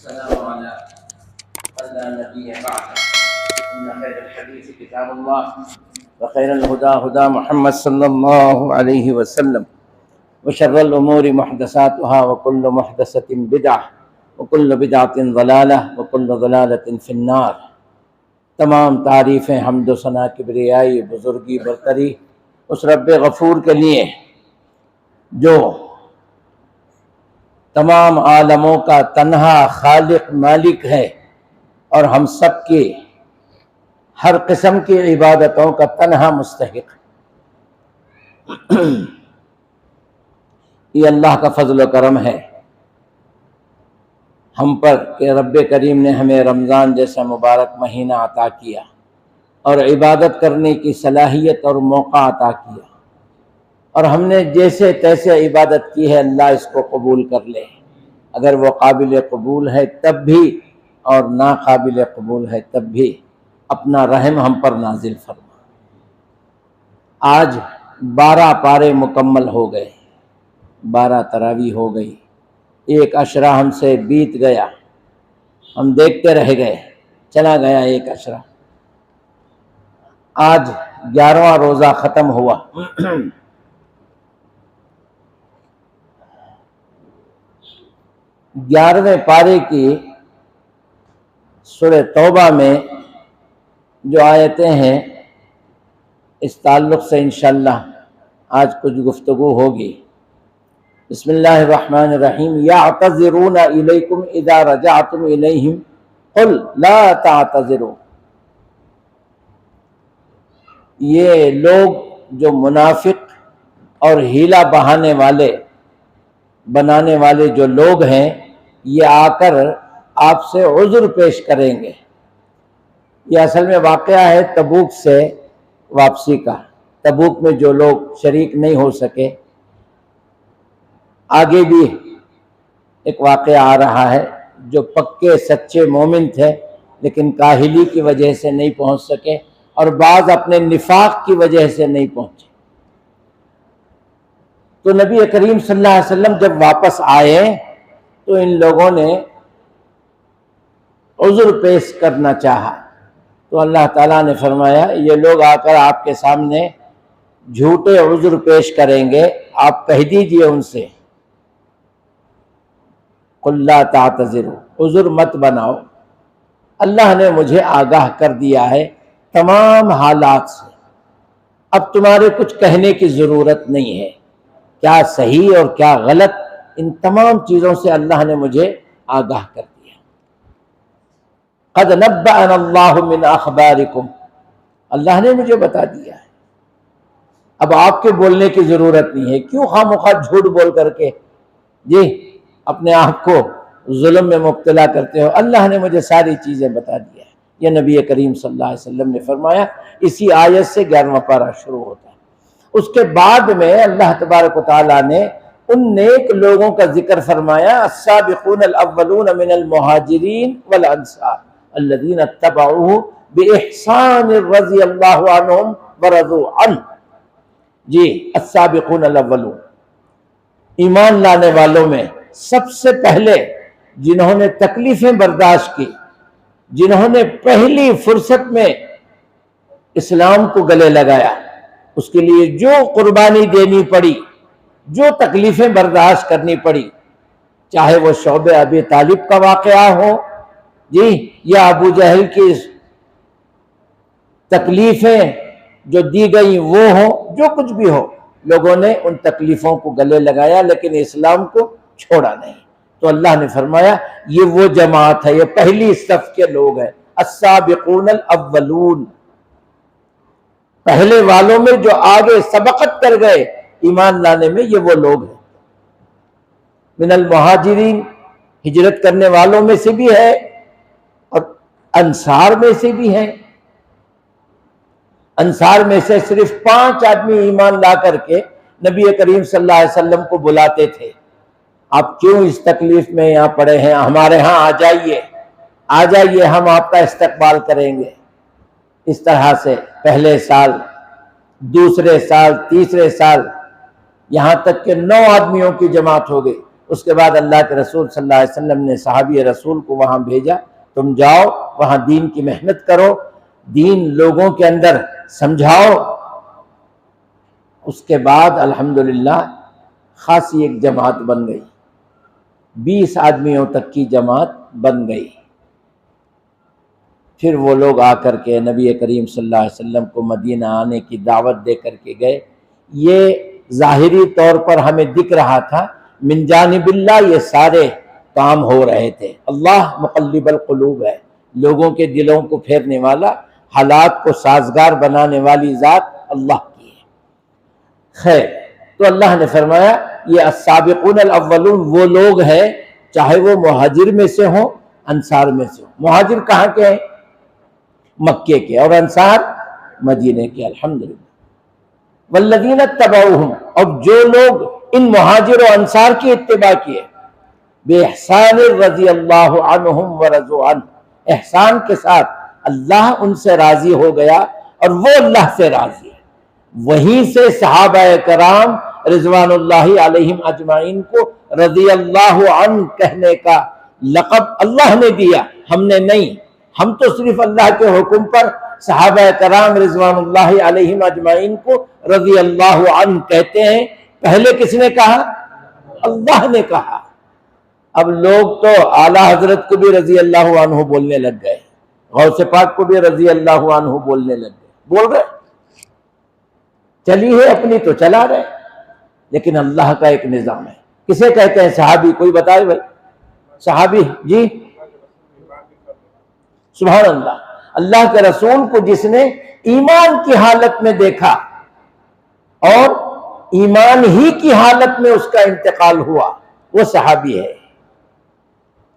والسلام على من لا نبي بعده إن خير الحديث كتاب الله وخير الهدى هدى محمد صلى الله عليه وسلم وشر الأمور محدثاتها وكل محدثة بدعة وكل بدعة ضلالة وكل ضلالة في النار۔ تمام تعریفیں حمد و ثنا کبریائی بزرگی برتری اس رب غفور کے لیے جو تمام عالموں کا تنہا خالق مالک ہے اور ہم سب کی ہر قسم کی عبادتوں کا تنہا مستحق ہے۔ یہ اللہ کا فضل و کرم ہے ہم پر کہ رب کریم نے ہمیں رمضان جیسا مبارک مہینہ عطا کیا اور عبادت کرنے کی صلاحیت اور موقع عطا کیا، اور ہم نے جیسے تیسے عبادت کی ہے، اللہ اس کو قبول کر لے، اگر وہ قابل قبول ہے تب بھی اور ناقابل قبول ہے تب بھی اپنا رحم ہم پر نازل فرما۔ آج 12 پارے مکمل ہو گئے، 12 تراویح ہو گئی، ایک عشرہ ہم سے بیت گیا، ہم دیکھتے رہ گئے، چلا گیا ایک عشرہ۔ آج 11واں روزہ ختم ہوا۔ 11ویں پارے کی سورہ توبہ میں جو آیتیں ہیں اس تعلق سے انشاءاللہ آج کچھ گفتگو ہوگی۔ بسم اللہ الرحمن الرحیم۔ یعتذرون الیکم اذا رجعتم الیہم قل لا تعتذروا۔ یہ لوگ جو منافق اور ہیلا بنانے والے جو لوگ ہیں، یہ آ کر آپ سے عذر پیش کریں گے۔ یہ اصل میں واقعہ ہے تبوک سے واپسی کا۔ تبوک میں جو لوگ شریک نہیں ہو سکے، آگے بھی ایک واقعہ آ رہا ہے، جو پکے سچے مومن تھے لیکن کاہلی کی وجہ سے نہیں پہنچ سکے، اور بعض اپنے نفاق کی وجہ سے نہیں پہنچے۔ تو نبی کریم صلی اللہ علیہ وسلم جب واپس آئے تو ان لوگوں نے عذر پیش کرنا چاہا، تو اللہ تعالیٰ نے فرمایا یہ لوگ آ کر آپ کے سامنے جھوٹے عذر پیش کریں گے، آپ کہہ دیجئے ان سے قل لا تعتذروا، عذر مت بناؤ، اللہ نے مجھے آگاہ کر دیا ہے تمام حالات سے، اب تمہارے کچھ کہنے کی ضرورت نہیں ہے، کیا صحیح اور کیا غلط ان تمام چیزوں سے اللہ نے مجھے آگاہ کر دیا۔ قد نبأنا اللہ من اخبارکم، اللہ نے مجھے بتا دیا ہے، اب آپ کے بولنے کی ضرورت نہیں ہے، کیوں خواہ مخواہ جھوٹ بول کر کے اپنے آپ کو ظلم میں مبتلا کرتے ہو، اللہ نے مجھے ساری چیزیں بتا دیا ہے۔ یہ نبی کریم صلی اللہ علیہ وسلم نے فرمایا۔ اسی آیت سے 11واں پارہ شروع ہوتا ہے۔ اس کے بعد میں اللہ تبارک و تعالیٰ نے ان نیک لوگوں کا ذکر فرمایا، السابقون الاولون من المہاجرین والانصار الذین اتبعوہ باحسان رضی اللہ عنہم ورضوا عنہ۔ جی، السابقون الاولون، ایمان لانے والوں میں سب سے پہلے جنہوں نے تکلیفیں برداشت کی، جنہوں نے پہلی فرصت میں اسلام کو گلے لگایا، اس کے لیے جو قربانی دینی پڑی، جو تکلیفیں برداشت کرنی پڑی، چاہے وہ شعب ابی طالب کا واقعہ ہو یا ابو جہل کی تکلیفیں جو دی گئیں وہ ہو، جو کچھ بھی ہو، لوگوں نے ان تکلیفوں کو گلے لگایا لیکن اسلام کو چھوڑا نہیں۔ تو اللہ نے فرمایا یہ وہ جماعت ہے، یہ پہلی صف کے لوگ ہیں، السابقون الاولون، پہلے والوں میں جو آگے سبقت کر گئے ایمان لانے میں، یہ وہ لوگ ہیں۔ من المہاجرین، ہجرت کرنے والوں میں سے بھی ہے، اور انصار میں سے بھی ہیں۔ انصار میں سے صرف 5 آدمی ایمان لا کر کے نبی کریم صلی اللہ علیہ وسلم کو بلاتے تھے، آپ کیوں اس تکلیف میں یہاں پڑے ہیں، ہمارے ہاں آ جائیے، ہم آپ کا استقبال کریں گے۔ اس طرح سے پہلے سال، دوسرے سال، تیسرے سال، یہاں تک کہ 9 آدمیوں کی جماعت ہو گئی۔ اس کے بعد اللہ کے رسول صلی اللہ علیہ وسلم نے صحابی رسول کو وہاں بھیجا، تم جاؤ وہاں دین کی محنت کرو، دین لوگوں کے اندر سمجھاؤ۔ اس کے بعد الحمدللہ خاصی ایک جماعت بن گئی، 20 آدمیوں تک کی جماعت بن گئی۔ پھر وہ لوگ آ کر کے نبی کریم صلی اللہ علیہ وسلم کو مدینہ آنے کی دعوت دے کر کے گئے۔ یہ ظاہری طور پر ہمیں دکھ رہا تھا، من جانب اللہ یہ سارے کام ہو رہے تھے۔ اللہ مقلب القلوب ہے، لوگوں کے دلوں کو پھیرنے والا، حالات کو سازگار بنانے والی ذات اللہ کی ہے۔ خیر، تو اللہ نے فرمایا یہ السابقون الاولون وہ لوگ ہیں، چاہے وہ مہاجر میں سے ہوں انصار میں سے ہوں۔ مہاجر کہاں کے ہیں؟ مکے کے، اور انصار مدینے کے، الحمدللہ۔ والذین اتبعوہم، اور جو لوگ ان مہاجر و انصار کی اتباع کیے، بے احسان رضی اللہ عنہم ورضوا عنہ، احسان کے ساتھ اللہ ان سے راضی ہو گیا اور وہ اللہ سے راضی ہے۔ وہیں سے صحابہ کرام رضوان اللہ علیہم اجمعین کو رضی اللہ عنہ کہنے کا لقب اللہ نے دیا، ہم نے نہیں۔ ہم تو صرف اللہ کے حکم پر صحابہ کرام رضوان اللہ علیہم اجمعین کو رضی اللہ عنہ کہتے ہیں۔ پہلے کس نے کہا؟ اللہ نے کہا۔ اب لوگ تو اعلیٰ حضرت کو بھی رضی اللہ عنہ بولنے لگ گئے، غوث پاک کو بھی رضی اللہ عنہ بولنے لگ گئے، بول رہے چلی ہے اپنی تو چلا رہے، لیکن اللہ کا ایک نظام ہے۔ کسے کہتے ہیں صحابی؟ کوئی بتائے بھائی، صحابی جی؟ سبحان اللہ، اللہ کے رسول کو جس نے ایمان کی حالت میں دیکھا اور ایمان ہی کی حالت میں اس کا انتقال ہوا، وہ صحابی ہے۔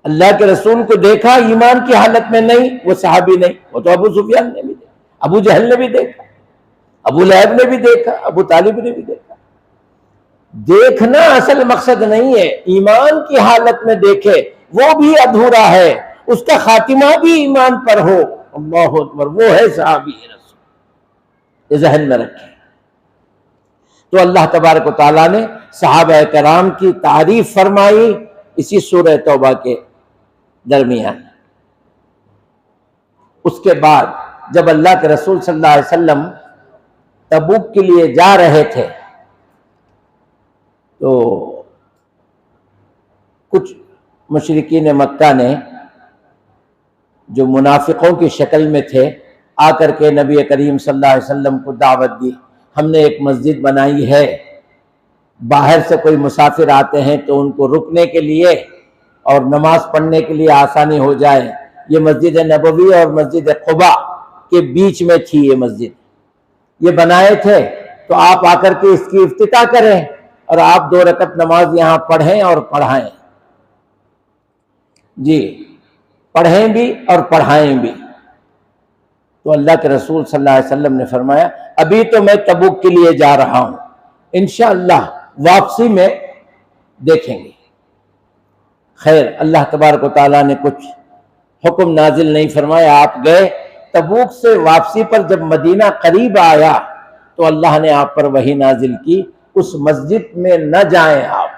اللہ کے رسول کو دیکھا ایمان کی حالت میں نہیں، وہ صحابی نہیں۔ وہ تو ابو سفیان نے بھی دیکھا، ابو جہل نے بھی دیکھا، ابو لہب نے بھی دیکھا، ابو طالب نے بھی دیکھا۔ دیکھنا اصل مقصد نہیں ہے، ایمان کی حالت میں دیکھے وہ بھی ادھورا ہے، اس کا خاتمہ بھی ایمان پر ہو، اللہ اکبر، وہ ہے صحابی رسول۔ یہ ذہن میں رکھیں۔ تو اللہ تبارک و تعالیٰ نے صحابہ کرام کی تعریف فرمائی اسی سورہ توبہ کے درمیان۔ اس کے بعد جب اللہ کے رسول صلی اللہ علیہ وسلم تبوک کے لیے جا رہے تھے تو کچھ مشرکین مکہ نے جو منافقوں کی شکل میں تھے آ کر کے نبی کریم صلی اللہ علیہ وسلم کو دعوت دی، ہم نے ایک مسجد بنائی ہے، باہر سے کوئی مسافر آتے ہیں تو ان کو رکنے کے لیے اور نماز پڑھنے کے لیے آسانی ہو جائے۔ یہ مسجد نبوی اور مسجد قباء کے بیچ میں تھی یہ مسجد، یہ بنائے تھے، تو آپ آ کر کے اس کی افتتاح کریں اور آپ 2 رکعت نماز یہاں پڑھیں اور پڑھائیں۔ جی، پڑھیں بھی اور پڑھائیں بھی۔ تو اللہ کے رسول صلی اللہ علیہ وسلم نے فرمایا ابھی تو میں تبوک کے لیے جا رہا ہوں، انشاءاللہ واپسی میں دیکھیں گے۔ خیر، اللہ تبارک و تعالیٰ نے کچھ حکم نازل نہیں فرمایا، آپ گئے۔ تبوک سے واپسی پر جب مدینہ قریب آیا تو اللہ نے آپ پر وحی نازل کی اس مسجد میں نہ جائیں آپ،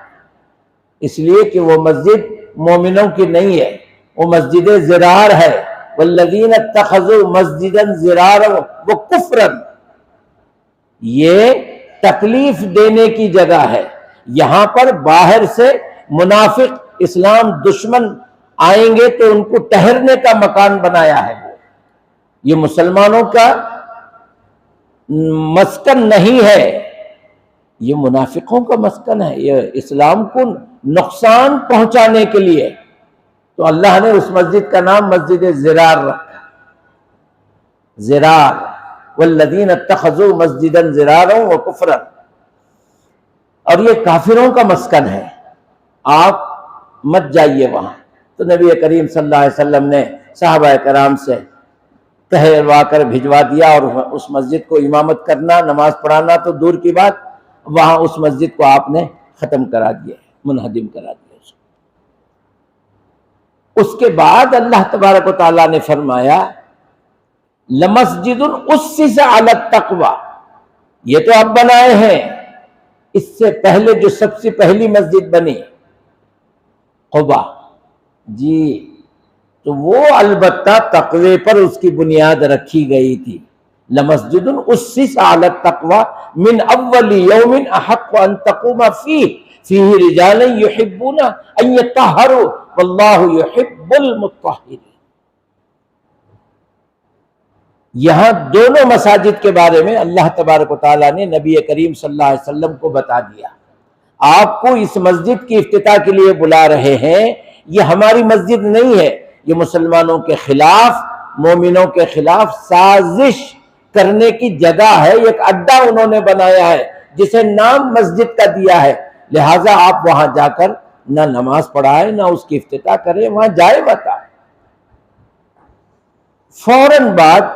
اس لیے کہ وہ مسجد مومنوں کی نہیں ہے، وہ مسجد زرار ہے۔ والذین اتخذوا مسجدا زرارا وکفرا، یہ تکلیف دینے کی جگہ ہے۔ یہاں پر باہر سے منافق اسلام دشمن آئیں گے تو ان کو ٹہرنے کا مکان بنایا ہے، یہ مسلمانوں کا مسکن نہیں ہے، یہ منافقوں کا مسکن ہے، یہ اسلام کو نقصان پہنچانے کے لیے۔ تو اللہ نے اس مسجد کا نام مسجد زرار رکھا، زرار، والذین اتخذوا مسجدا زرارا وکفرا، اور یہ کافروں کا مسکن ہے، آپ مت جائیے وہاں۔ تو نبی کریم صلی اللہ علیہ وسلم نے صحابہ کرام سے کہلوا کر بھجوا دیا، اور اس مسجد کو امامت کرنا، نماز پڑھانا تو دور کی بات، وہاں اس مسجد کو آپ نے ختم کرا دیا، منہدم کرا دیا۔ اس کے بعد اللہ تبارک و تعالیٰ نے فرمایا لَمَسْجِدٌ أُسِّسَ عَلَى التَّقْوَى، یہ تو اب بنائے ہیں، اس سے پہلے جو سب سے پہلی مسجد بنی قبا جی، تو وہ البتہ تقوی پر اس کی بنیاد رکھی گئی تھی. لمسجد اسس علی التقوی من اول یوم احق ان تقوم فیہ رجال یحبون ان یطہروا واللہ یحب المطہرین. یہاں دونوں مساجد کے بارے میں اللہ تبارک و تعالیٰ نے نبی کریم صلی اللہ علیہ وسلم کو بتا دیا. آپ کو اس مسجد کی افتتاح کے لیے بلا رہے ہیں، یہ ہماری مسجد نہیں ہے، یہ مسلمانوں کے خلاف، مومنوں کے خلاف سازش کرنے کی جگہ ہے. ایک اڈا انہوں نے بنایا ہے جسے نام مسجد کا دیا ہے، لہٰذا آپ وہاں جا کر نہ نماز پڑھائیں نہ اس کی افتتاح کریں، وہاں جائے مت. فوراً بعد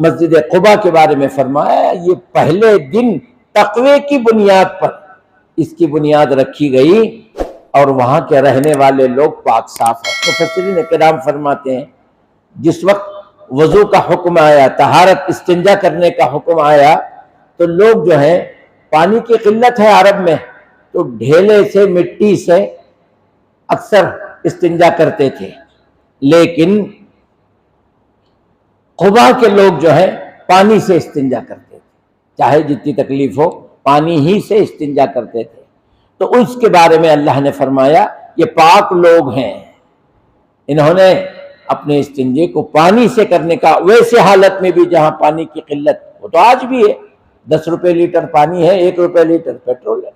مسجد قباء کے بارے میں فرمایا یہ پہلے دن تقوی کی بنیاد پر اس کی بنیاد رکھی گئی اور وہاں کے رہنے والے لوگ پاک صاف ہیں. مفسرین کرام فرماتے ہیں جس وقت وضو کا حکم آیا، طہارت استنجا کرنے کا حکم آیا، تو لوگ جو ہیں، پانی کی قلت ہے عرب میں، تو ڈھیلے سے، مٹی سے اکثر استنجا کرتے تھے. لیکن قباء کے لوگ جو ہیں پانی سے استنجا کرتے تھے، چاہے جتنی تکلیف ہو پانی ہی سے استنجا کرتے تھے. تو اس کے بارے میں اللہ نے فرمایا یہ پاک لوگ ہیں، انہوں نے اپنے استنجے کو پانی سے کرنے کا، ویسے حالت میں بھی جہاں پانی کی قلت، وہ تو آج بھی ہے، 10 روپے لیٹر پانی ہے، 1 روپے لیٹر پیٹرول ہے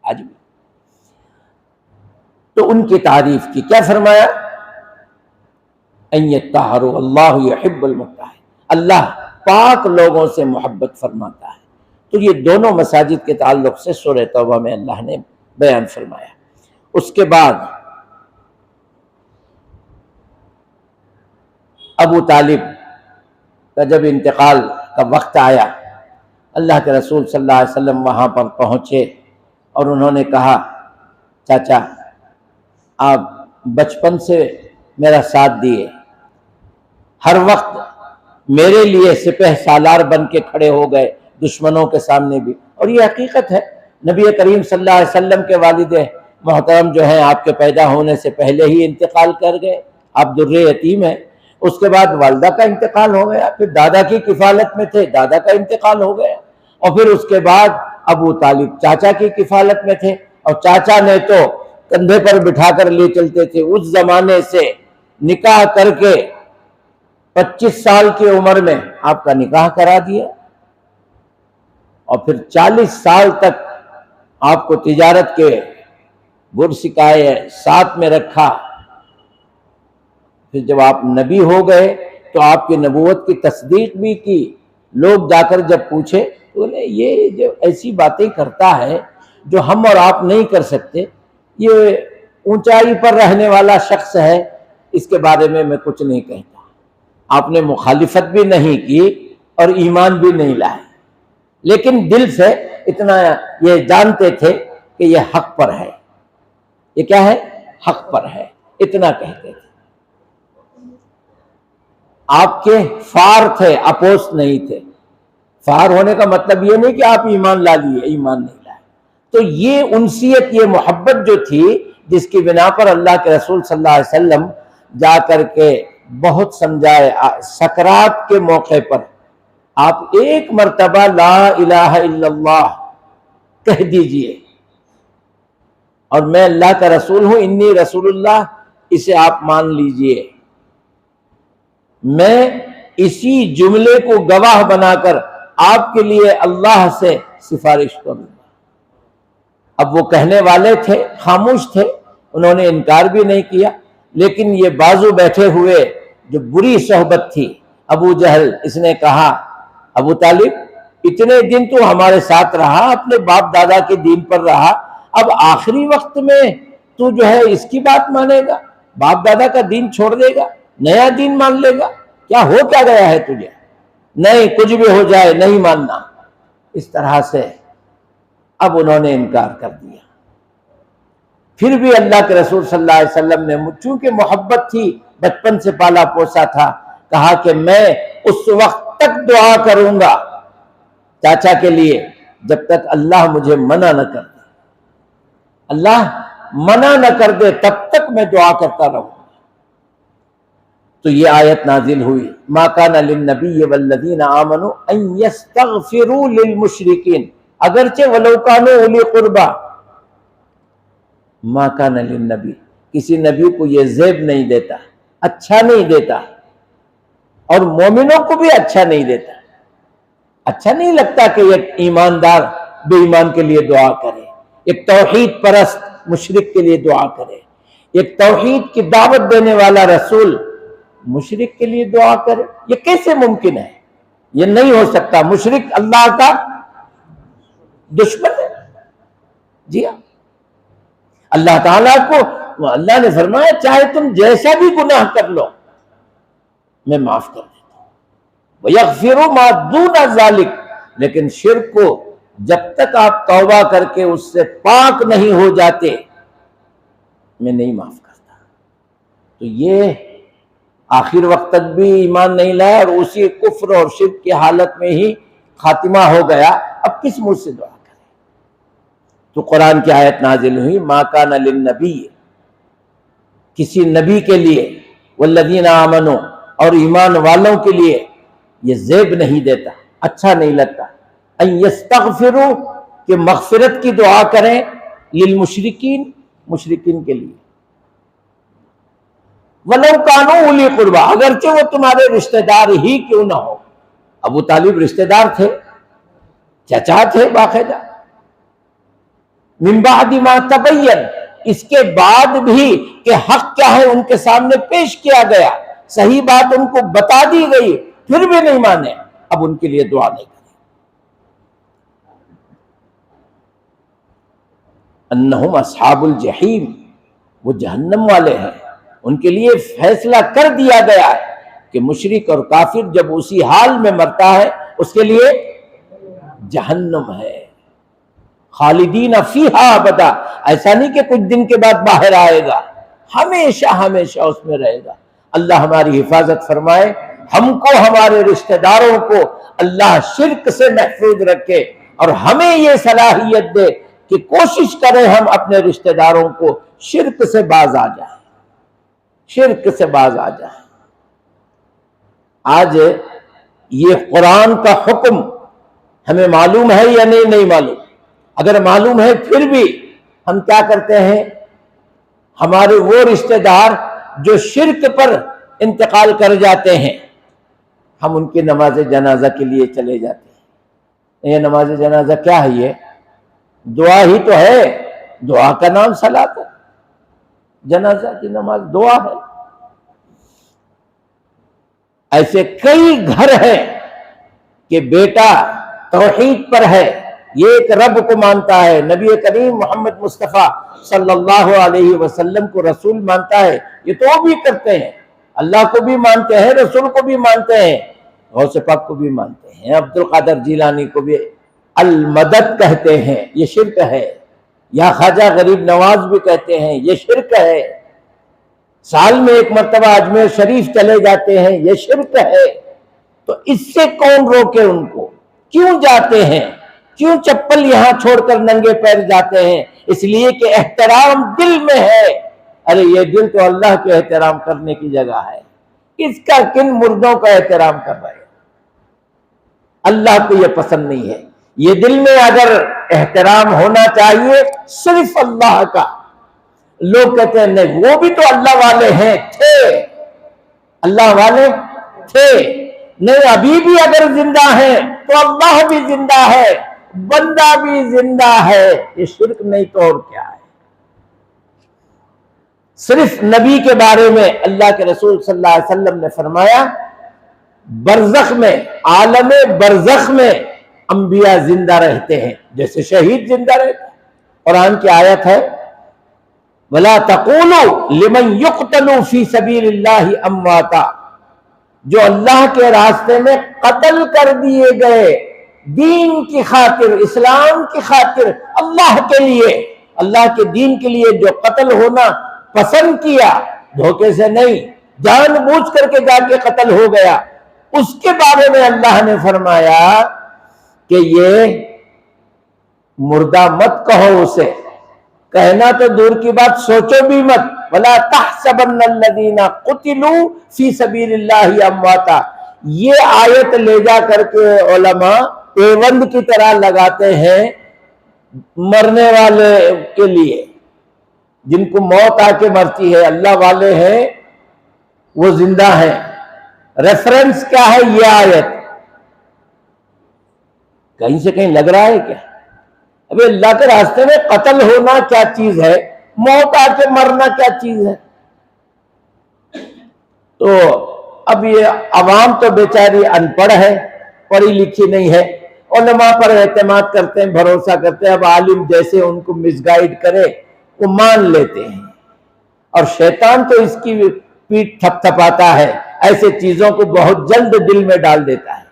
آج بھی. تو ان کی تعریف کی، کیا فرمایا؟ ان یطہروا اللہ یحب المطہرین، اللہ پاک لوگوں سے محبت فرماتا ہے. تو یہ دونوں مساجد کے تعلق سے سورہ توبہ میں اللہ نے بیان فرمایا. اس کے بعد ابو طالب کا جب انتقال کا وقت آیا، اللہ کے رسول صلی اللہ علیہ وسلم وہاں پر پہنچے اور انہوں نے کہا چاچا آپ بچپن سے میرا ساتھ دیے، ہر وقت میرے لیے سپہ سالار بن کے کھڑے ہو گئے دشمنوں کے سامنے بھی. اور یہ حقیقت ہے، نبی کریم صلی اللہ علیہ وسلم کے والد محترم جو ہیں آپ کے پیدا ہونے سے پہلے ہی انتقال کر گئے، آپ در یتیم ہیں. اس کے بعد والدہ کا انتقال ہو گیا، پھر دادا کی کفالت میں تھے، دادا کا انتقال ہو گیا، اور پھر اس کے بعد ابو طالب چاچا کی کفالت میں تھے، اور چاچا نے تو کندھے پر بٹھا کر لے چلتے تھے. اس زمانے سے نکاح کر کے 25 سال کی عمر میں آپ کا نکاح کرا دیا، اور پھر 40 سال تک آپ کو تجارت کے گر سکھائے، ساتھ میں رکھا. پھر جب آپ نبی ہو گئے تو آپ کی نبوت کی تصدیق بھی کی. لوگ جا کر جب پوچھے تو بولے یہ جو ایسی باتیں کرتا ہے جو ہم اور آپ نہیں کر سکتے، یہ اونچائی پر رہنے والا شخص ہے، اس کے بارے میں کچھ نہیں کہتا. آپ نے مخالفت بھی نہیں کی اور ایمان بھی نہیں لائے، لیکن دل سے اتنا یہ جانتے تھے کہ یہ حق پر ہے. یہ کیا ہے؟ حق پر ہے، اتنا کہتے تھے. آپ کے فار تھے، اپوس نہیں تھے. فار ہونے کا مطلب یہ نہیں کہ آپ ایمان لا لیے، ایمان نہیں لائے. تو یہ انسیت، یہ محبت جو تھی، جس کی بنا پر اللہ کے رسول صلی اللہ علیہ وسلم جا کر کے بہت سمجھائے. سکرات کے موقع پر آپ ایک مرتبہ لا الہ الا اللہ کہہ دیجئے اور میں اللہ کا رسول ہوں، انی رسول اللہ، اسے آپ مان لیجئے. میں اسی جملے کو گواہ بنا کر آپ کے لیے اللہ سے سفارش کروں گا. اب وہ کہنے والے تھے، خاموش تھے، انہوں نے انکار بھی نہیں کیا. لیکن یہ بازو بیٹھے ہوئے جو بری صحبت تھی، ابو جہل، اس نے کہا ابو طالب اتنے دن تو ہمارے ساتھ رہا، اپنے باپ دادا کے دین پر رہا، اب آخری وقت میں تو جو ہے اس کی بات مانے گا، باپ دادا کا دین چھوڑ دے گا، نیا دین مان لے گا؟ کیا ہو کیا گیا ہے تجھے؟ نہیں، کچھ بھی ہو جائے نہیں ماننا. اس طرح سے اب انہوں نے انکار کر دیا. پھر بھی اللہ کے رسول صلی اللہ علیہ وسلم نے چونکہ محبت تھی، بچپن سے پالا پوسا تھا، کہا کہ میں اس وقت تک دعا کروں گا چاچا کے لیے جب تک اللہ مجھے منع نہ کر دے. اللہ منع نہ کر دے تب تک میں دعا کرتا رہوں. تو یہ آیت نازل ہوئی ما کان للنبی والذین آمنوا ان یستغفروا للمشرکین اگرچہ ولو کانوا اولی قربا. ما کان للنبی، کسی نبی کو یہ زیب نہیں دیتا، اچھا نہیں دیتا، اور مومنوں کو بھی اچھا نہیں دیتا. اچھا نہیں لگتا کہ ایک ایماندار بے ایمان کے لیے دعا کرے، ایک توحید پرست مشرک کے لیے دعا کرے، ایک توحید کی دعوت دینے والا رسول مشرک کے لیے دعا کرے. یہ کیسے ممکن ہے؟ یہ نہیں ہو سکتا. مشرک اللہ کا دشمن ہے. جی ہاں، اللہ تعالیٰ کو اللہ نے فرمایا چاہے تم جیسا بھی گناہ کر لو میں معاف کر دیتا ہوں. وَيَغْفِرُ مَا دُونَ ذَلِكَ، لیکن شرک کو جب تک آپ توبہ کر کے اس سے پاک نہیں ہو جاتے میں نہیں معاف کرتا. تو یہ آخر وقت تک بھی ایمان نہیں لایا اور اسی کفر اور شرک کی حالت میں ہی خاتمہ ہو گیا. اب کس منہ سے دعا کرے؟ تو قرآن کی آیت نازل ہوئی ما کان للنبی، کسی نبی کے لیے، والذین آمنوا، اور ایمان والوں کے لیے یہ زیب نہیں دیتا، اچھا نہیں لگتا، ان یستغفروا، کہ مغفرت کی دعا کریں، للمشرکین، مشرکین کے لیے، وَلَوْ كَانُوا أُولِي قُرْبَىٰ، اگرچہ وہ تمہارے رشتہ دار ہی کیوں نہ ہو. ابو طالب رشتہ دار تھے، چچا تھے باقاعدہ. مِن بَعْدِ مَا تَبَيَّنَ، اس کے بعد بھی کہ حق کیا ہے ان کے سامنے پیش کیا گیا، صحیح بات ان کو بتا دی گئی، پھر بھی نہیں مانے. اب ان کے لیے دعا نہیں کریں. انہم اصحاب الجحیم، وہ جہنم والے ہیں. ان کے لیے فیصلہ کر دیا گیا ہے کہ مشرک اور کافر جب اسی حال میں مرتا ہے اس کے لیے جہنم ہے. خالدین فیہا ابدا، ایسا نہیں کہ کچھ دن کے بعد باہر آئے گا، ہمیشہ ہمیشہ اس میں رہے گا. اللہ ہماری حفاظت فرمائے، ہم کو ہمارے رشتہ داروں کو اللہ شرک سے محفوظ رکھے، اور ہمیں یہ صلاحیت دے کہ کوشش کریں ہم اپنے رشتہ داروں کو شرک سے باز آ جائیں، شرک سے باز آ جائیں. آج یہ قرآن کا حکم ہمیں معلوم ہے یا نہیں معلوم؟ اگر معلوم ہے پھر بھی ہم کیا کرتے ہیں؟ ہمارے وہ رشتہ دار جو شرک پر انتقال کر جاتے ہیں ہم ان کی نماز جنازہ کے لیے چلے جاتے ہیں. یہ نماز جنازہ کیا ہے؟ یہ دعا ہی تو ہے. دعا کا نام صلاۃ ہے، جنازہ کی نماز دعا ہے. ایسے کئی گھر ہیں کہ بیٹا توحید پر ہے، یہ ایک رب کو مانتا ہے، نبی کریم محمد مصطفیٰ صلی اللہ علیہ وسلم کو رسول مانتا ہے، یہ تو وہ بھی کرتے ہیں، اللہ کو بھی مانتے ہیں، رسول کو بھی مانتے ہیں، غوث پاک کو بھی مانتے ہیں، عبد القادر جیلانی کو بھی المدد کہتے ہیں، یہ شرک ہے. یا خواجہ غریب نواز بھی کہتے ہیں، یہ شرک ہے. سال میں ایک مرتبہ اجمیر شریف چلے جاتے ہیں، یہ شرک ہے. تو اس سے کون روکے ان کو؟ کیوں جاتے ہیں؟ کیوں چپل یہاں چھوڑ کر ننگے پیر جاتے ہیں؟ اس لیے کہ احترام دل میں ہے. ارے یہ دل تو اللہ کے احترام کرنے کی جگہ ہے، اس کا کن مردوں کا احترام کر رہے ہیں؟ اللہ کو یہ پسند نہیں ہے. یہ دل میں اگر احترام ہونا چاہیے صرف اللہ کا. لوگ کہتے ہیں نہیں وہ بھی تو اللہ والے ہیں، تھے اللہ والے تھے، نہیں ابھی بھی اگر زندہ ہیں تو اللہ بھی زندہ ہے، بندہ بھی زندہ ہے. یہ شرک نہیں تو اور کیا ہے؟ صرف نبی کے بارے میں اللہ کے رسول صلی اللہ علیہ وسلم نے فرمایا برزخ میں، عالم برزخ میں انبیاء زندہ رہتے ہیں جیسے شہید زندہ رہتے ہیں. قرآن کی آیت ہے وَلَا تَقُولُوا لِمَنْ يُقْتَلُوا فِي سَبِيلِ اللَّهِ أَمْوَاتًا، جو اللہ کے راستے میں قتل کر دیے گئے دین کی خاطر، اسلام کی خاطر، اللہ کے لیے، اللہ کے دین کے لیے جو قتل ہونا پسند کیا، دھوکے سے نہیں، جان بوجھ کر کے جا کے قتل ہو گیا، اس کے بارے میں اللہ نے فرمایا کہ یہ مردہ مت کہو اسے، کہنا تو دور کی بات، سوچو بھی مت. وَلَا تَحْسَبَنَّ الَّذِينَ قُتِلُوا فِي سَبِيلِ اللَّهِ أَمْوَاتًا. یہ آیت لے جا کر کے علماء پیوند کی طرح لگاتے ہیں مرنے والے کے لیے، جن کو موت آ کے مرتی ہے. اللہ والے ہیں وہ زندہ ہیں. ریفرنس کیا ہے؟ یہ آیت. کہیں سے کہیں لگ رہا ہے کیا؟ ابھی اللہ کے راستے میں قتل ہونا کیا چیز ہے، موت آ کے مرنا کیا چیز ہے؟ تو اب یہ عوام تو بیچاری ان پڑھ ہے، پڑھی لکھی نہیں ہے، علماء پر اعتماد کرتے ہیں، بھروسہ کرتے ہیں. اب عالم جیسے ان کو مس گائیڈ کرے وہ مان لیتے ہیں، اور شیطان تو اس کی پیٹھ تھپ تھپاتا ہے، ایسے چیزوں کو بہت جلد دل میں ڈال دیتا ہے.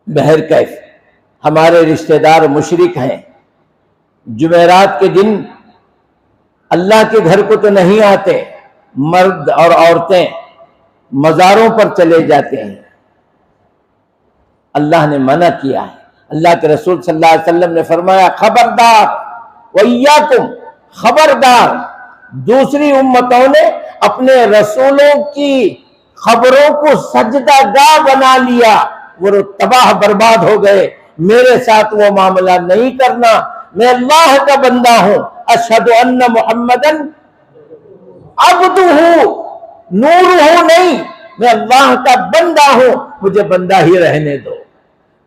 بہرکیف ہمارے رشتہ دار مشرک ہیں، جمعرات کے دن اللہ کے گھر کو تو نہیں آتے، مرد اور عورتیں مزاروں پر چلے جاتے ہیں. اللہ نے منع کیا ہے. اللہ کے رسول صلی اللہ علیہ وسلم نے فرمایا خبردار وَإِيَّاكُمْ، خبردار. دوسری امتوں نے اپنے رسولوں کی خبروں کو سجدہ گاہ بنا لیا، وہ تباہ برباد ہو گئے. میرے ساتھ وہ معاملہ نہیں کرنا، میں اللہ کا بندہ ہوں. اشہد ان محمدن عبدہ، نورہ نہیں، میں اللہ کا بندہ ہوں، مجھے بندہ ہی رہنے دو،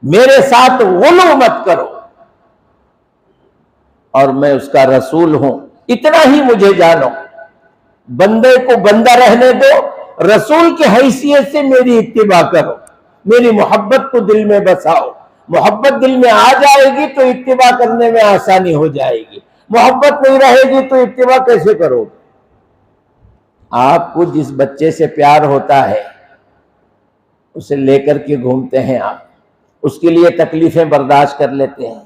میرے ساتھ غلو مت کرو، اور میں اس کا رسول ہوں، اتنا ہی مجھے جانو. بندے کو بندہ رہنے دو، رسول کی حیثیت سے میری اتباع کرو، میری محبت کو دل میں بساؤ. محبت دل میں آ جائے گی تو اتباع کرنے میں آسانی ہو جائے گی. محبت نہیں رہے گی تو اتباع کیسے کرو؟ آپ کو جس بچے سے پیار ہوتا ہے اسے لے کر کے گھومتے ہیں آپ، اس کے لیے تکلیفیں برداشت کر لیتے ہیں.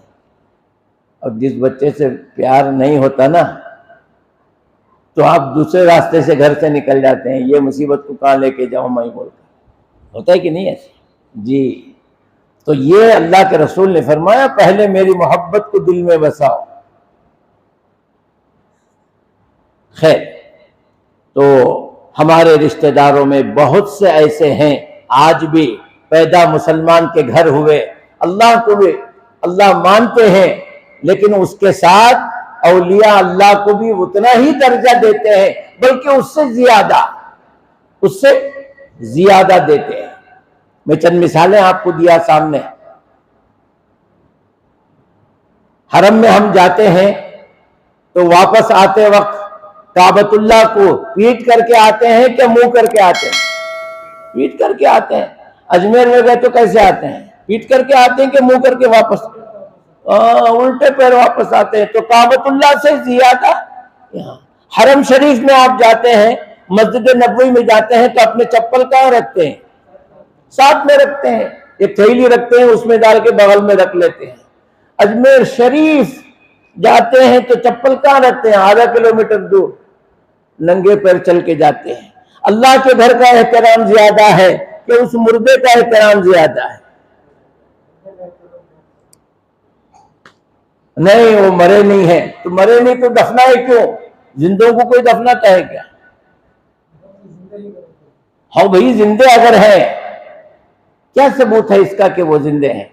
اور جس بچے سے پیار نہیں ہوتا نا تو آپ دوسرے راستے سے گھر سے نکل جاتے ہیں، یہ مصیبت کو کہاں لے کے جاؤں میں بول کر. ہوتا ہے کہ نہیں ایسے؟ جی. تو یہ اللہ کے رسول نے فرمایا پہلے میری محبت کو دل میں بساؤ. خیر، تو ہمارے رشتہ داروں میں بہت سے ایسے ہیں آج بھی پیدا مسلمان کے گھر ہوئے، اللہ کو بھی اللہ مانتے ہیں، لیکن اس کے ساتھ اولیاء اللہ کو بھی اتنا ہی درجہ دیتے ہیں، بلکہ اس سے زیادہ دیتے ہیں. میں چند مثالیں آپ کو دیا سامنے. حرم میں ہم جاتے ہیں تو واپس آتے وقت کعبۃ اللہ کو پیٹ کر کے آتے ہیں کہ منہ کر کے آتے ہیں؟ پیٹ کر کے آتے ہیں. اجمیر میں گئے تو کیسے آتے ہیں؟ پیٹ کر کے آتے ہیں کہ منہ کر کے واپس؟ الٹے پیر واپس آتے ہیں. تو کعبۃ اللہ سے زیادہ یہاں حرم شریف میں آپ جاتے ہیں، مسجد نبوی میں جاتے ہیں تو اپنے چپل کہاں رکھتے ہیں؟ ساتھ میں رکھتے ہیں. ایک تھیلی رکھتے ہیں، اس میں ڈال کے بغل میں رکھ لیتے ہیں. اجمیر شریف جاتے ہیں تو چپل کہاں رکھتے ہیں؟ آدھا کلومیٹر دور ننگے پیر چل کے جاتے ہیں. اللہ کے گھر کا احترام زیادہ ہے کہ اس مردے کا احترام زیادہ ہے؟ نہیں، وہ مرے نہیں ہیں. تو مرے نہیں تو دفنائے کیوں؟ زندوں کو کوئی دفناتا ہے کیا؟ ہاں بھائی، زندے اگر ہیں، کیا ثبوت ہے اس کا کہ وہ زندے ہیں؟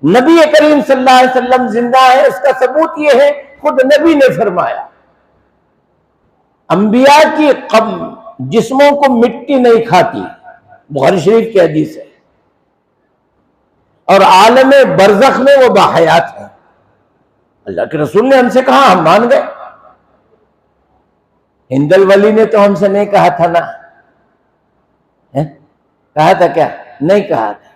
نبی کریم صلی اللہ علیہ وسلم زندہ ہے، اس کا ثبوت یہ ہے خود نبی نے فرمایا انبیاء کی جسموں کو مٹی نہیں کھاتی، بخاری شریف کی حدیث ہے، اور عالم برزخ میں وہ باحیات ہے. اللہ کے رسول نے ہم سے کہا، ہم مان گئے. ہند الولی نے تو ہم سے نہیں کہا تھا نا، کہا تھا کیا؟ نہیں کہا تھا.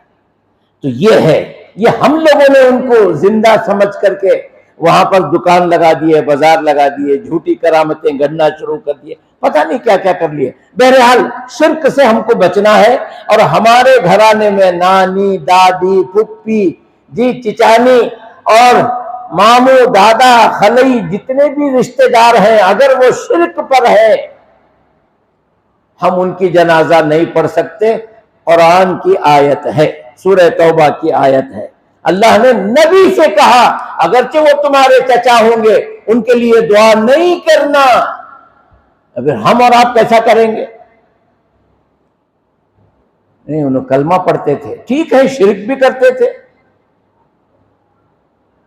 تو یہ ہے، یہ ہم لوگوں نے ان کو زندہ سمجھ کر کے وہاں پر دکان لگا دیے، بازار لگا دیے، جھوٹی کرامتیں گڑنا شروع کر دیے، پتہ نہیں کیا کیا کر لیے. بہرحال شرک سے ہم کو بچنا ہے. اور ہمارے گھرانے میں نانی، دادی، پھپھی، جی چچانی اور ماموں، دادا، خلئی، جتنے بھی رشتہ دار ہیں، اگر وہ شرک پر ہے ہم ان کی جنازہ نہیں پڑھ سکتے. قرآن کی آیت ہے، سورہ توبہ کی آیت ہے. اللہ نے نبی سے کہا اگرچہ وہ تمہارے چچا ہوں گے ان کے لیے دعا نہیں کرنا. اب ہم اور آپ کیسا کریں گے؟ نہیں، انہوں کلمہ پڑھتے تھے، ٹھیک ہے، شرک بھی کرتے تھے.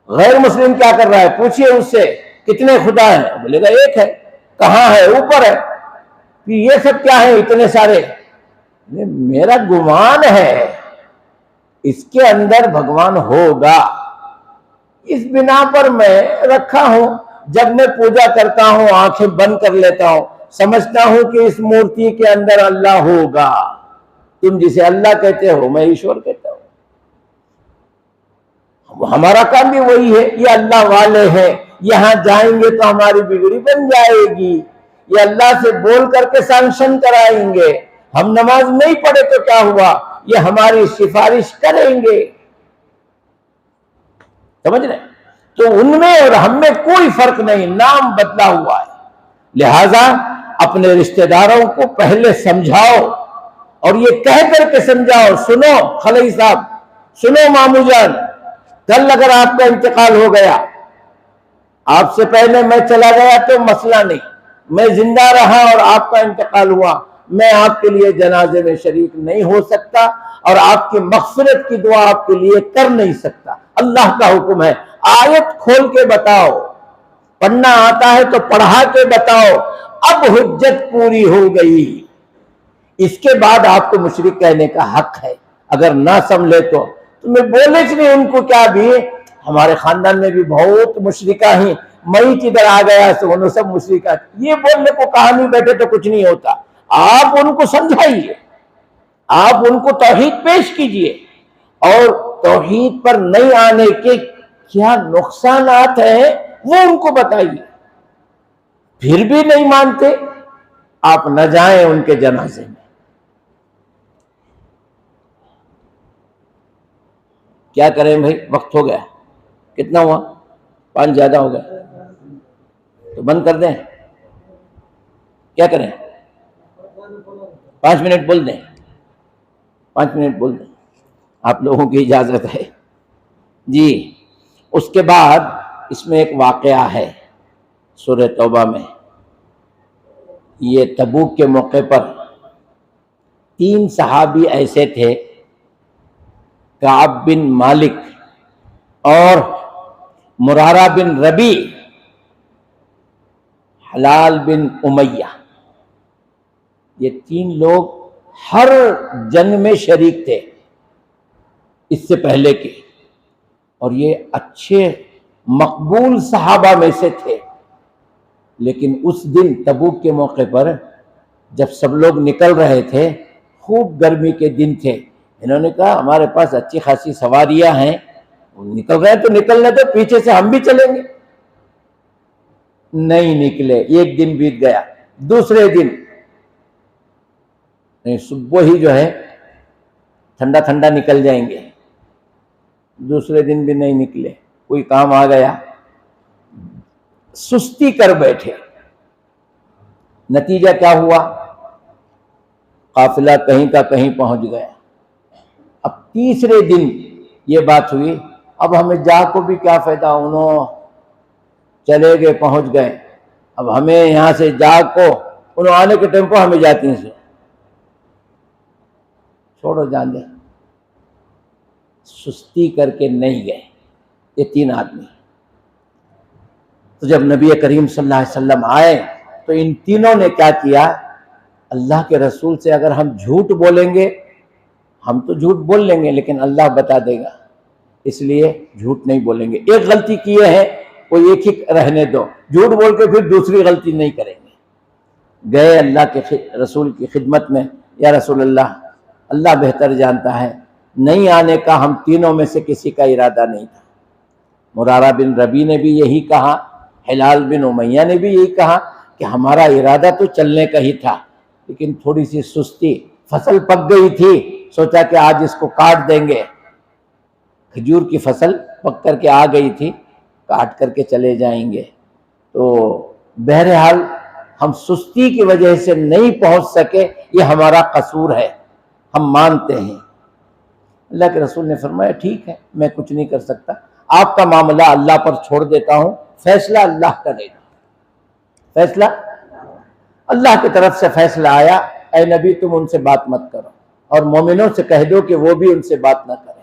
غیر مسلم کیا کر رہا ہے؟ پوچھئے اس سے کتنے خدا ہیں؟ بولے گا ایک ہے. کہاں ہے؟ اوپر ہے. یہ سب کیا ہے اتنے سارے؟ میرا گمان ہے اس کے اندر بھگوان ہوگا، اس بنا پر میں رکھا ہوں. جب میں پوجا کرتا ہوں آنکھیں بند کر لیتا ہوں، سمجھتا ہوں کہ اس مورتی کے اندر اللہ ہوگا. تم جسے اللہ کہتے ہو میں ایشور کہتا ہوں. ہمارا کام بھی وہی ہے. یہ اللہ والے ہیں، یہاں جائیں گے تو ہماری بگڑی بن جائے گی، یہ اللہ سے بول کر کے سینکشن کرائیں گے. ہم نماز نہیں پڑھے تو کیا ہوا، یہ ہماری سفارش کریں گے. سمجھ رہے؟ تو ان میں اور ہم میں کوئی فرق نہیں، نام بدلا ہوا ہے. لہذا اپنے رشتہ داروں کو پہلے سمجھاؤ اور یہ کہہ کر کے سمجھاؤ، سنو خلئی صاحب، سنو مامو جان، کل اگر آپ کا انتقال ہو گیا، آپ سے پہلے میں چلا گیا تو مسئلہ نہیں، میں زندہ رہا اور آپ کا انتقال ہوا، میں آپ کے لیے جنازے میں شریک نہیں ہو سکتا اور آپ کی مغفرت کی دعا آپ کے لیے کر نہیں سکتا. اللہ کا حکم ہے. آیت کھول کے بتاؤ، پڑھنا آتا ہے تو پڑھا کے بتاؤ. اب حجت پوری ہو گئی، اس کے بعد آپ کو مشرک کہنے کا حق ہے. اگر نہ سمجھے تو میں بولے چ نہیں ان کو کیا بھی، ہمارے خاندان میں بھی بہت مشرکہ ہیں، میں کدھر آ گیا تو انہوں سب مشرکہ. یہ بولنے کو کہا نہیں بیٹھے تو کچھ نہیں ہوتا. آپ ان کو سمجھائیے، آپ ان کو توحید پیش کیجئے اور توحید پر نہیں آنے کے کیا نقصانات ہیں وہ ان کو بتائیے. پھر بھی نہیں مانتے، آپ نہ جائیں ان کے جنازے میں. کیا کریں بھائی؟ وقت ہو گیا. کتنا ہوا؟ 5 زیادہ ہو گیا تو بند کر دیں؟ کیا کریں؟ 5 منٹ بول دیں؟ 5 منٹ بول دیں، آپ لوگوں کی اجازت ہے جی. اس کے بعد اس میں ایک واقعہ ہے سورہ توبہ میں. یہ تبوک کے موقع پر 3 صحابی ایسے تھے، کعب بن مالک اور مرارہ بن ربیع، حلال بن امیہ. یہ 3 لوگ ہر جنگ میں شریک تھے اس سے پہلے کے، اور یہ اچھے مقبول صحابہ میں سے تھے. لیکن اس دن تبوک کے موقع پر جب سب لوگ نکل رہے تھے، خوب گرمی کے دن تھے، انہوں نے کہا ہمارے پاس اچھی خاصی سواریاں ہیں، نکل رہے تو نکلنے تو پیچھے سے ہم بھی چلیں گے. نہیں نکلے. ایک دن بیت گیا، دوسرے دن نہیں، صبح ہی جو ہے ٹھنڈا ٹھنڈا نکل جائیں گے. دوسرے دن بھی نہیں نکلے. کوئی کام آ گیا، سستی کر بیٹھے. نتیجہ کیا ہوا؟ قافلہ کہیں کا کہیں پہنچ گیا. اب تیسرے دن یہ بات ہوئی، اب ہمیں جا کو بھی کیا فائدہ، انہوں چلے گئے، پہنچ گئے، اب ہمیں یہاں سے جا کو انہوں آنے کے ٹائم کو ہمیں جاتی ہیں سے چھوڑو جان دیں. سستی کر کے نہیں گئے یہ 3 آدمی. تو جب نبی کریم صلی اللہ علیہ وسلم آئے تو ان تینوں نے کیا کیا؟ اللہ کے رسول سے اگر ہم جھوٹ بولیں گے، ہم تو جھوٹ بول لیں گے لیکن اللہ بتا دے گا، اس لیے جھوٹ نہیں بولیں گے. ایک غلطی کیے ہیں وہ ایک ہی رہنے دو، جھوٹ بول کے پھر دوسری غلطی نہیں کریں گے. گئے اللہ کے رسول کی خدمت میں، یا رسول اللہ، اللہ بہتر جانتا ہے، نہیں آنے کا ہم تینوں میں سے کسی کا ارادہ نہیں تھا. مرارہ بن ربیع نے بھی یہی کہا، حلال بن امیہ نے بھی یہی کہا کہ ہمارا ارادہ تو چلنے کا ہی تھا لیکن تھوڑی سی سستی، فصل پک گئی تھی، سوچا کہ آج اس کو کاٹ دیں گے. کھجور کی فصل پک کر کے آ گئی تھی، کاٹ کر کے چلے جائیں گے. تو بہرحال ہم سستی کی وجہ سے نہیں پہنچ سکے، یہ ہمارا قصور ہے، ہم مانتے ہیں. اللہ کے رسول نے فرمایا ٹھیک ہے، میں کچھ نہیں کر سکتا، آپ کا معاملہ اللہ پر چھوڑ دیتا ہوں، فیصلہ اللہ کرے گا، فیصلہ اللہ کی طرف سے فیصلہ آیا، اے نبی تم ان سے بات مت کرو اور مومنوں سے کہہ دو کہ وہ بھی ان سے بات نہ کریں۔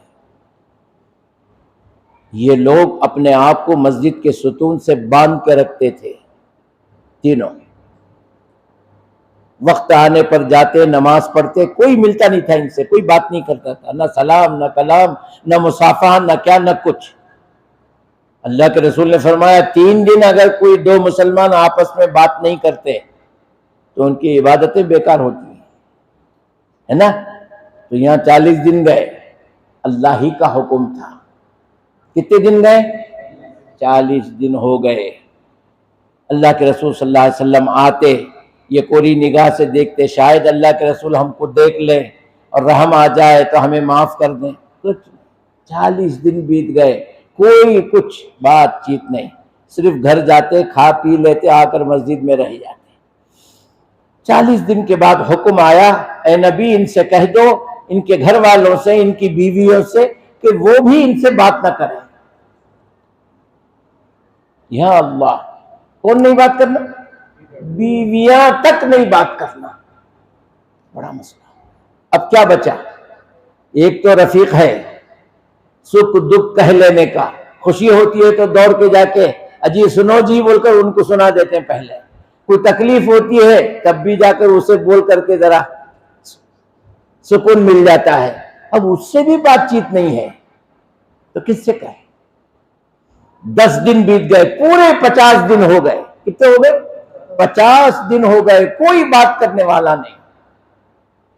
یہ لوگ اپنے آپ کو مسجد کے ستون سے باندھ کے رکھتے تھے، تینوں وقت آنے پر جاتے، نماز پڑھتے، کوئی ملتا نہیں تھا ان سے، کوئی بات نہیں کرتا تھا، نہ سلام نہ کلام نہ مصافحہ نہ کیا نہ کچھ۔ اللہ کے رسول نے فرمایا 3 دن اگر کوئی 2 مسلمان آپس میں بات نہیں کرتے تو ان کی عبادتیں بیکار ہوتی ہیں، ہے نا؟ تو یہاں 40 دن گئے، اللہ ہی کا حکم تھا۔ کتنے دن گئے؟ 40 دن ہو گئے۔ اللہ کے رسول صلی اللہ علیہ وسلم آتے، یہ کوری نگاہ سے دیکھتے، شاید اللہ کے رسول ہم کو دیکھ لیں اور رحم آ جائے تو ہمیں معاف کر دیں۔ کچھ 40 دن بیت گئے، کوئی کچھ بات چیت نہیں، صرف گھر جاتے، کھا پی لیتے، آ کر مسجد میں رہ جاتے۔ 40 دن کے بعد حکم آیا، اے نبی ان سے کہہ دو، ان کے گھر والوں سے، ان کی بیویوں سے، کہ وہ بھی ان سے بات نہ کریں۔ یا اللہ، کون نہیں بات کرنا؟ بیویاں تک نہیں بات کرنا، بڑا مسئلہ۔ اب کیا بچا؟ ایک تو رفیق ہے، سکھ دکھ کہہ لینے کا، خوشی ہوتی ہے تو دوڑ کے جا کے اجی سنو جی بول کر ان کو سنا دیتے ہیں پہلے، کوئی تکلیف ہوتی ہے تب بھی جا کر اسے بول کر کے ذرا سکون مل جاتا ہے۔ اب اس سے بھی بات چیت نہیں ہے تو کس سے کہے؟ 10 دن بیت گئے، پورے 50 دن ہو گئے۔ کتنے ہو گئے؟ 50 دن ہو گئے، کوئی بات کرنے والا نہیں۔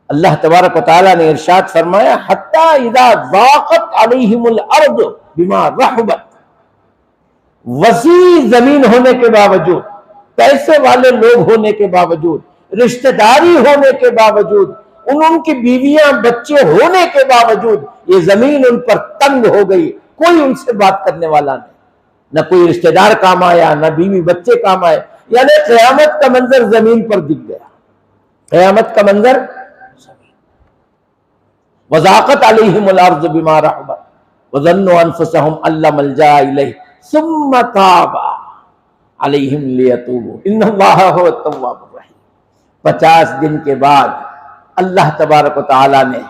اللہ تبارک و تعالیٰ نے ارشاد فرمایا حتی اذا ضاقت علیہم الارض بما رحبت، وسیع زمین ہونے کے باوجود، پیسے والے لوگ ہونے کے باوجود، رشتہ داری ہونے کے باوجود، ان کی بیویاں بچے ہونے کے باوجود یہ زمین ان پر تنگ ہو گئی، کوئی ان سے بات کرنے والا نہیں، نہ کوئی رشتہ دار کام آیا، نہ بیوی بچے کام آئے، یعنی قیامت کا منظر زمین پر دکھ گیا، قیامت کا منظر۔ وَضَاقَتْ عَلَيْهِمُ الْأَرْضُ بِمَا رَحُبَتْ وَظَنُّوا أَنفُسَهُمْ أَن لَّن مَّلْجَأَ إِلَيْهِ ثُمَّ تَابَ عَلَيْهِمْ لِيَتُوبُوا إِنَّ اللَّهَ هُوَ التَّوَّابُ الرَّحِيمُ۔ 50 دن کے بعد اللہ تبارک و تعالی نے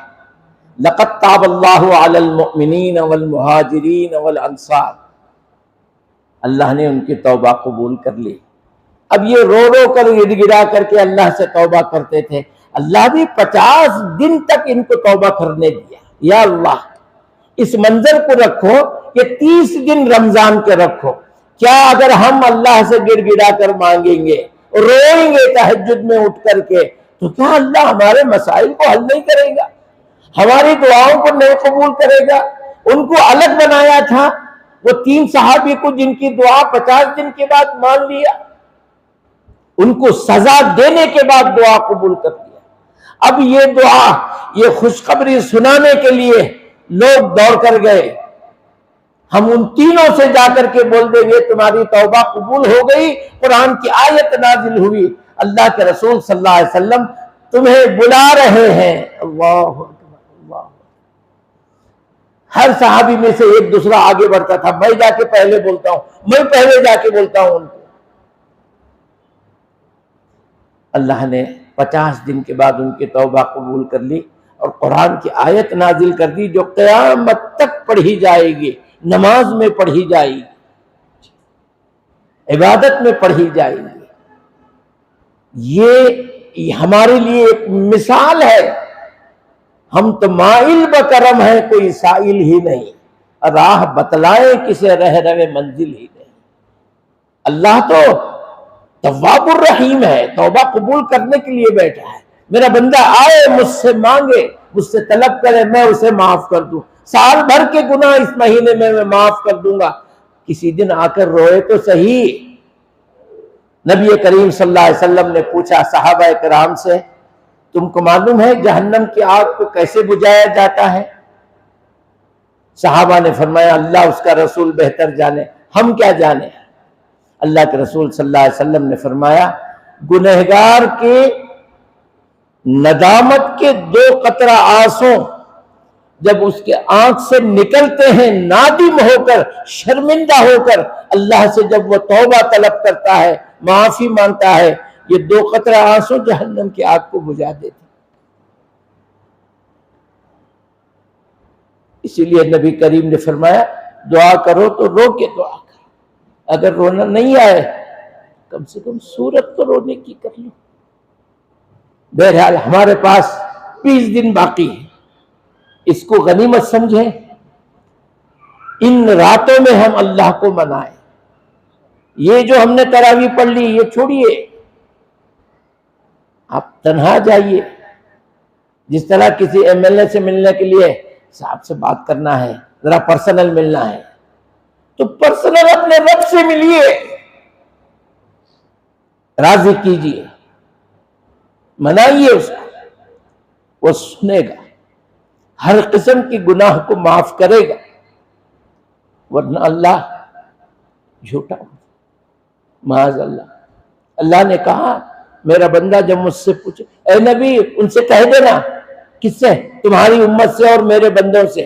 لَقَدْ تَابَ اللَّهُ عَلَى الْمُؤْمِنِينَ وَالْمُهَاجِرِينَ وَالْأَنصَارِ، اللہ نے ان کی توبہ قبول کر لی۔ اب یہ رو رو کر گڑ گڑا کر کے اللہ سے توبہ کرتے تھے، اللہ بھی 50 دن تک ان کو توبہ کرنے دیا۔ یا اللہ، اس منظر کو رکھو، یہ 30 دن رمضان کے رکھو، کیا اگر ہم اللہ سے گڑ گڑا کر مانگیں گے، روئیں گے تہجد میں اٹھ کر کے، تو کیا اللہ ہمارے مسائل کو حل نہیں کرے گا؟ ہماری دعاؤں کو نہیں قبول کرے گا؟ ان کو الگ بنایا تھا، وہ 3 صحابی کو جن کی دعا 50 دن کے بعد مان لیا، ان کو سزا دینے کے بعد دعا قبول کر لیا۔ اب یہ دعا، یہ خوشخبری سنانے کے لیے لوگ دوڑ کر گئے، ہم ان تینوں سے جا کر کے بول دیں گے تمہاری توبہ قبول ہو گئی، قرآن کی آیت نازل ہوئی، اللہ کے رسول صلی اللہ علیہ وسلم تمہیں بلا رہے ہیں۔ اللہ اکبر، اللہ۔ ہر صحابی میں سے ایک دوسرا آگے بڑھتا تھا، میں جا کے پہلے بولتا ہوں، میں پہلے جا کے بولتا ہوں ان کو۔ اللہ نے 50 دن کے بعد ان کی توبہ قبول کر لی اور قرآن کی آیت نازل کر دی جو قیامت تک پڑھی جائے گی، نماز میں پڑھی جائے گی، عبادت میں پڑھی جائے گی۔ یہ ہمارے لیے ایک مثال ہے، ہم تو مائل بکرم ہیں، کوئی سائل ہی نہیں، راہ بتلائے کسے رہ رہے منزل ہی نہیں۔ اللہ تو تواب الرحیم ہے، توبہ قبول کرنے کے لیے بیٹھا ہے۔ میرا بندہ آئے مجھ سے مانگے، مجھ سے طلب کرے، میں اسے معاف کر دوں، سال بھر کے گناہ اس مہینے میں معاف کر دوں گا، کسی دن آ کر روئے تو صحیح۔ نبی کریم صلی اللہ علیہ وسلم نے پوچھا صحابہ کرام سے، تم کو معلوم ہے جہنم کی آگ کو کیسے بجھایا جاتا ہے؟ صحابہ نے فرمایا اللہ اس کا رسول بہتر جانے، ہم کیا جانے؟ اللہ کے رسول صلی اللہ علیہ وسلم نے فرمایا گنہگار کے ندامت کے 2 قطرہ آنسوں جب اس کے آنکھ سے نکلتے ہیں نادم ہو کر، شرمندہ ہو کر، اللہ سے جب وہ توبہ طلب کرتا ہے، معافی مانگتا ہے، یہ 2 قطرہ آنسو جہنم کی آگ کو بجھا دیتے۔ اسی لیے نبی کریم نے فرمایا دعا کرو تو رو کے دعا کرو، اگر رونا نہیں آئے کم سے کم صورت تو رونے کی کر لو۔ بہرحال ہمارے پاس 20 دن باقی ہے، اس کو غنیمت سمجھیں، ان راتوں میں ہم اللہ کو منائیں۔ یہ جو ہم نے تراویح پڑھ لی یہ چھوڑیے، آپ تنہا جائیے، جس طرح کسی ایم ایل اے سے ملنے کے لیے صاحب سے بات کرنا ہے، ذرا پرسنل ملنا ہے، تو پرسنل اپنے رب سے ملیے، راضی کیجیے، منائیے اس کو، وہ سنے گا، ہر قسم کی گناہ کو معاف کرے گا، ورنہ اللہ جھوٹا ہو، معاذ اللہ۔ اللہ نے کہا میرا بندہ جب مجھ سے پوچھے، اے نبی ان سے کہہ دینا، کس سے؟ تمہاری امت سے اور میرے بندوں سے،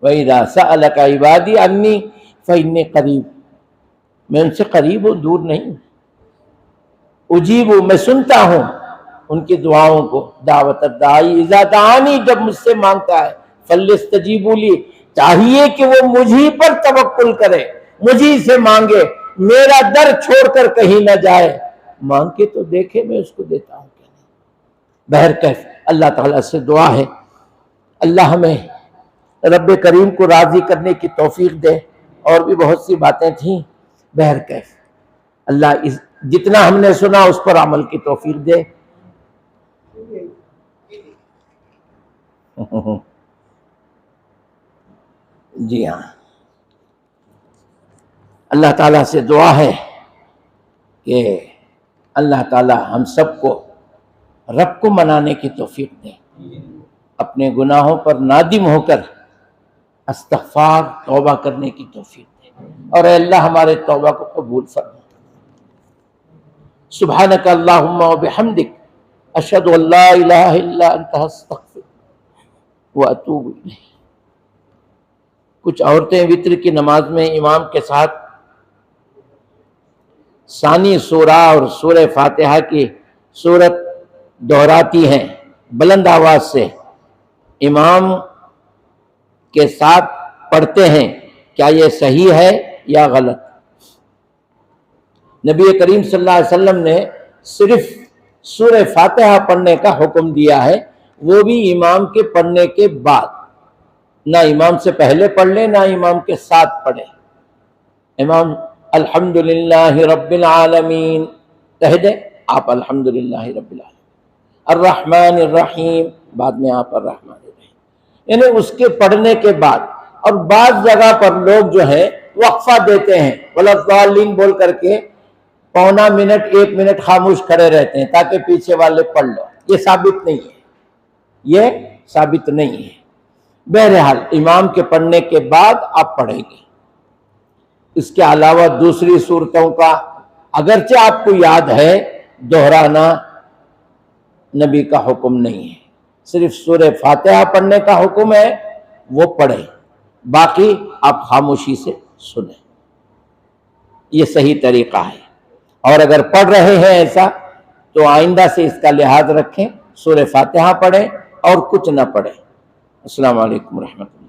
وَإِذَا سَأَلَكَ عِبَادِي عَنِّي فَإِنِّي قَرِيبٌ، میں ان سے قریب ہوں، دور نہیں ہوں، اجیب، میں سنتا ہوں ان کی دعاؤں کو، دعوت الداعی اذا دعانی، جب مجھ سے مانگتا ہے، فَلْيَسْتَجِيبُوا لِي، چاہیے کہ وہ مجھی پر توکل کرے، مجھی سے مانگے، میرا در چھوڑ کر کہیں نہ جائے، مانگ کے تو دیکھے میں اس کو دیتا ہوں کہ نہیں۔ بہرکیف اللہ تعالیٰ سے دعا ہے اللہ ہمیں رب کریم کو راضی کرنے کی توفیق دے، اور بھی بہت سی باتیں تھیں، بہرکیف اللہ جتنا ہم نے سنا اس پر عمل کی توفیق دے۔ جی ہاں، اللہ تعالیٰ سے دعا ہے کہ اللہ تعالیٰ ہم سب کو رب کو منانے کی توفیق دے، اپنے گناہوں پر نادم ہو کر استغفار توبہ کرنے کی توفیق دے، اور اے اللہ ہمارے توبہ کو قبول فرما۔ سبحانک اللہم و بحمدک، اشہد ان لا الہ الا انت، استغفرک و اتوب الیک۔ کچھ عورتیں وتر کی نماز میں امام کے ساتھ ثانی سورہ اور سورہ فاتحہ کی سورت دہراتی ہیں بلند آواز سے، امام کے ساتھ پڑھتے ہیں، کیا یہ صحیح ہے یا غلط؟ نبی کریم صلی اللہ علیہ وسلم نے صرف سورہ فاتحہ پڑھنے کا حکم دیا ہے، وہ بھی امام کے پڑھنے کے بعد، نہ امام سے پہلے پڑھ لیں نہ امام کے ساتھ پڑھیں۔ امام الحمدللہ رب العالمین کہہ دیں، آپ الحمدللہ رب العالمین، الرحمن الرحیم، بعد میں آپ الرحمن الرحیم، یعنی اس کے پڑھنے کے بعد۔ اور بعض جگہ پر لوگ جو ہے وقفہ دیتے ہیں، وَلَضَّالِّينَ بول کر کے پونا منٹ 1 منٹ خاموش کھڑے رہتے ہیں تاکہ پیچھے والے پڑھ لو، یہ ثابت نہیں ہے، یہ ثابت نہیں ہے۔ بہرحال امام کے پڑھنے کے بعد آپ پڑھیں گے۔ اس کے علاوہ دوسری صورتوں کا اگرچہ آپ کو یاد ہے دہرانا نبی کا حکم نہیں ہے، صرف سورہ فاتحہ پڑھنے کا حکم ہے، وہ پڑھیں، باقی آپ خاموشی سے سنیں، یہ صحیح طریقہ ہے۔ اور اگر پڑھ رہے ہیں ایسا تو آئندہ سے اس کا لحاظ رکھیں، سورہ فاتحہ پڑھیں اور کچھ نہ پڑھیں۔ السلام علیکم ورحمۃ اللہ۔